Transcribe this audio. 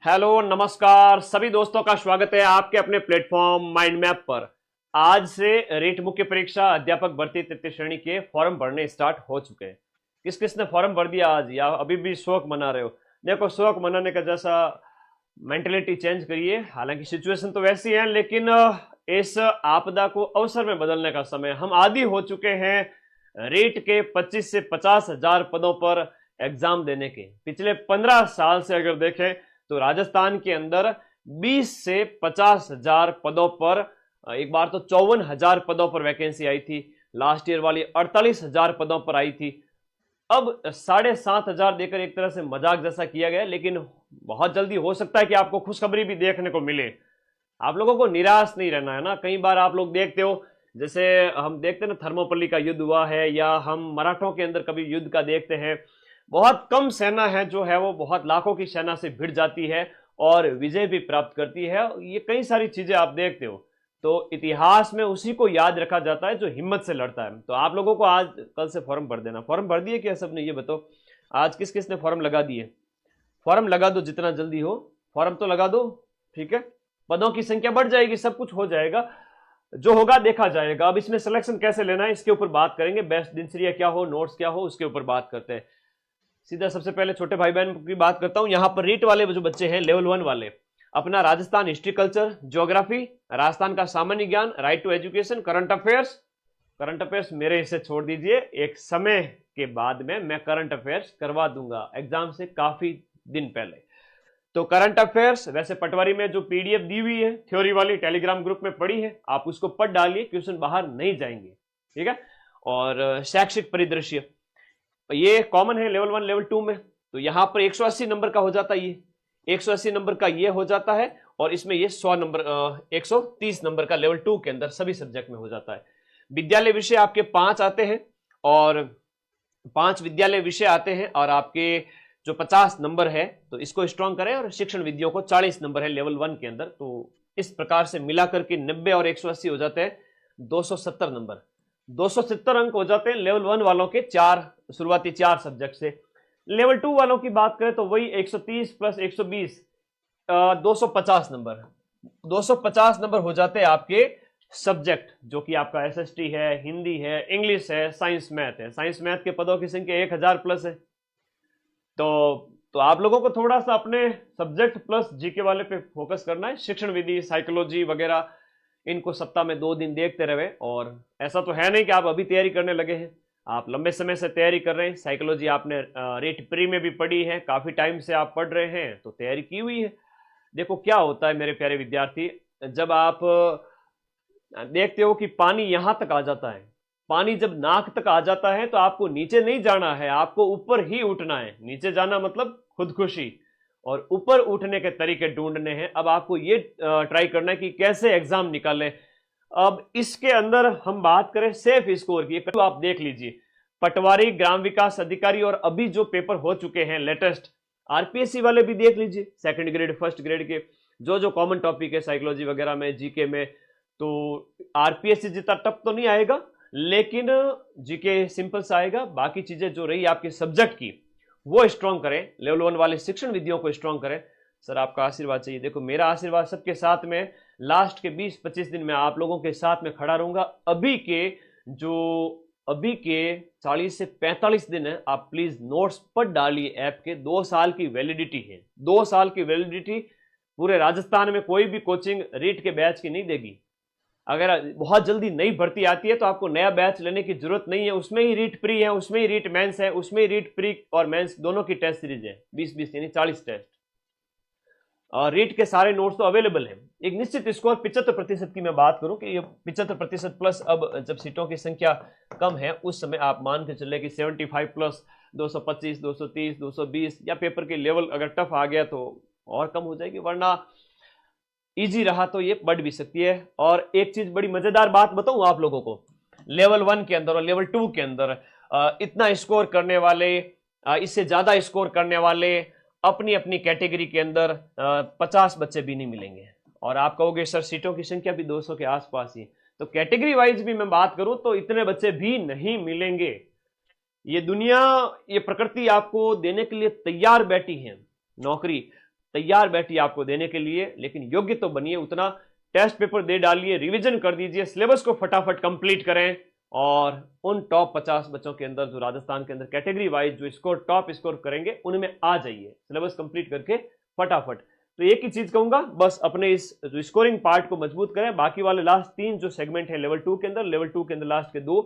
Hello नमस्कार सभी दोस्तों का स्वागत है आपके अपने प्लेटफॉर्म माइंड मैप पर। आज से रेट मुख्य परीक्षा अध्यापक भर्ती तृतीय श्रेणी के फॉर्म भरने स्टार्ट हो चुके हैं। किस किस ने फॉर्म भर दिया आज या अभी भी शौक मना रहे हो? देखो, शौक मनाने का जैसा मेंटेलिटी चेंज करिए। हालांकि सिचुएशन तो वैसी है, लेकिन इस आपदा को अवसर में बदलने का समय। हम आदी हो चुके हैं रेट के 25 से 50 हजार पदों पर एग्जाम देने के। पिछले 15 साल से अगर देखें तो राजस्थान के अंदर 20 से 50 हजार पदों पर, एक बार तो 54 हजार पदों पर वैकेंसी आई थी। लास्ट ईयर वाली 48 हजार पदों पर आई थी। अब 7,500 देकर एक तरह से मजाक जैसा किया गया, लेकिन बहुत जल्दी हो सकता है कि आपको खुशखबरी भी देखने को मिले। आप लोगों को निराश नहीं रहना है ना। कई बार आप लोग देखते हो, जैसे हम देखते हैं ना, थर्मोपल्ली का युद्ध हुआ है, या हम मराठों के अंदर कभी युद्ध का देखते हैं। बहुत कम सेना है जो है वो बहुत लाखों की सेना से भिड़ जाती है और विजय भी प्राप्त करती है। ये कई सारी चीजें आप देखते हो, तो इतिहास में उसी को याद रखा जाता है जो हिम्मत से लड़ता है। तो आप लोगों को आज कल से फॉर्म भर देना। फॉर्म भर दिए क्या सबने? ये बताओ, आज किस किस ने फॉर्म लगा दिए? फॉर्म लगा दो जितना जल्दी हो, फॉर्म तो लगा दो, ठीक है। पदों की संख्या बढ़ जाएगी, सब कुछ हो जाएगा, जो होगा देखा जाएगा। अब इसमें सिलेक्शन कैसे लेना है इसके ऊपर बात करेंगे। बेस्ट दिनचर्या क्या हो, नोट्स क्या हो, उसके ऊपर बात करते हैं। सीधा सबसे पहले छोटे भाई बहन की बात करता हूं। यहां पर रीट वाले जो बच्चे हैं, लेवल 1 वाले, अपना Rajasthan history culture geography, Rajasthan का सामान्य ज्ञान, right to education, current affairs मेरे हिस्से छोड़ दीजिए। एक समय के बाद में मैं करंट अफेयर्स करवा दूंगा एग्जाम से काफी दिन पहले। तो करंट अफेयर्स, वैसे पटवारी में जो पीडीएफ दी हुई है थ्योरी वाली, टेलीग्राम ग्रुप में पड़ी है, आप उसको पढ़ डालिए, क्वेश्चन बाहर नहीं जाएंगे, ठीक है। और शैक्षिक परिदृश्य ये कॉमन है लेवल 1 लेवल 2 में। तो यहां पर 180 नंबर का हो जाता है, ये 180 नंबर का ये हो जाता है, और इसमें ये 100 नंबर 130 नंबर का लेवल 2 के अंदर सभी सब्जेक्ट में हो जाता है। विद्यालय विषय आपके 5 आते हैं, और 5 विद्यालय विषय आते हैं, और आपके जो 50 नंबर है तो इसको स्ट्रॉन्ग करें, और शिक्षण विधियों को 40 नंबर है लेवल 1 के अंदर। तो इस प्रकार से मिलाकर के 90 और 180 हो जाते हैं 270 नंबर। 270 अंक हो जाते हैं लेवल 1 वालों के शुरुआती 4 सब्जेक्ट से। लेवल 2 वालों की बात करें तो वही 130 प्लस 120 250 नंबर। 250 नंबर हो जाते हैं आपके सब्जेक्ट, जो कि आपका एसएसटी है, हिंदी है, इंग्लिश है, साइंस मैथ है। साइंस मैथ के पदों की संख्या 1000 प्लस है। तो आप लोगों को थोड़ा सा अपने सब्जेक्ट प्लस जीके वाले पे फोकस करना है। शिक्षण विधि, साइकोलॉजी वगैरह, इनको सप्ताह में 2 दिन देखते रहे। और ऐसा तो है नहीं कि आप अभी तैयारी करने लगे हैं, आप लंबे समय से तैयारी कर रहे हैं। साइकोलॉजी आपने रेट प्री में भी पढ़ी है, काफी टाइम से आप पढ़ रहे हैं, तो तैयारी की हुई है। देखो क्या होता है मेरे प्यारे विद्यार्थी, जब आप देखते हो कि पानी यहां तक आ जाता है, पानी जब नाक तक आ जाता है, तो आपको नीचे नहीं जाना है, आपको ऊपर ही उठना है। नीचे जाना मतलब खुदकुशी, और ऊपर उठने के तरीके ढूंढने हैं। अब आपको ये ट्राई करना है कि कैसे एग्जाम निकालें। अब इसके अंदर हम बात करें सेफ स्कोर की, तो आप देख लीजिए पटवारी, ग्राम विकास अधिकारी, और अभी जो पेपर हो चुके हैं लेटेस्ट आरपीएससी वाले भी देख लीजिए, सेकंड ग्रेड फर्स्ट ग्रेड के जो कॉमन टॉपिक है साइकोलॉजी वगैरह में, जीके में। तो आरपीएससी जितना टफ तो नहीं आएगा, लेकिन जीके सिंपल सा आएगा। बाकी चीजें जो रही आपके सब्जेक्ट की, वो स्ट्रॉन्ग करें। लेवल 1 वाले शिक्षण विधियों को स्ट्रॉन्ग करें। सर आपका आशीर्वाद चाहिए। देखो मेरा आशीर्वाद सबके साथ में, लास्ट के 20-25 दिन में आप लोगों के साथ में खड़ा रहूंगा। अभी के 40 से 45 दिन है, आप प्लीज नोट्स पढ़ डालिए। ऐप के 2 साल की वैलिडिटी है, 2 साल की वैलिडिटी। पूरे राजस्थान में कोई भी कोचिंग रीट के बैच की नहीं देगी। अगर बहुत जल्दी नई भर्ती आती है तो आपको नया बैच लेने की जरूरत नहीं है। उसमें ही रीट प्री है, उसमें ही रीट मेंस है, उसमें ही रीट प्री और मेंस दोनों की टेस्ट सीरीज है, 20-20 यानी 40 टेस्ट। और रीट के सारे नोट्स तो अवेलेबल है। एक निश्चित स्कोर 75% की मैं बात करूं कि ये 75% प्लस, अब जब सीटों की संख्या कम है उस समय आप मान के चले कि 75 प्लस 225, 230, 220, या पेपर के लेवल अगर टफ आ गया तो और कम हो जाएगी, वरना इजी रहा तो ये बढ़ भी सकती है। और एक चीज बड़ी मजेदार बात बताऊं आप लोगों को, लेवल 1 के अंदर और लेवल 2 के अंदर इतना स्कोर करने वाले, इससे ज्यादा स्कोर करने वाले अपनी अपनी कैटेगरी के अंदर 50 बच्चे भी नहीं मिलेंगे। और आप कहोगे सर सीटों की संख्या भी 200 के आसपास ही, तो कैटेगरी वाइज भी मैं बात करूं तो इतने बच्चे भी नहीं मिलेंगे। ये दुनिया, ये प्रकृति आपको देने के लिए तैयार बैठी है नौकरी। तैयार बैठी आपको देने के लिए, लेकिन योग्य तो बनिए, उतना टेस्ट पेपर दे डालिए, रिवीजन कर दीजिए, सिलेबस को फटाफट कंप्लीट करें और उन टॉप 50 बच्चों के अंदर जो राजस्थान के अंदर कैटेगरी वाइज जो स्कोर टॉप स्कोर करेंगे उनमें आ जाइए, सिलेबस कंप्लीट करके फटाफट। तो एक ही चीज कहूंगा, बस अपने इस जो स्कोरिंग पार्ट को मजबूत करें, बाकी वाले लास्ट 3 जो सेगमेंट है लेवल 2 के अंदर, लेवल 2 के अंदर लास्ट के 2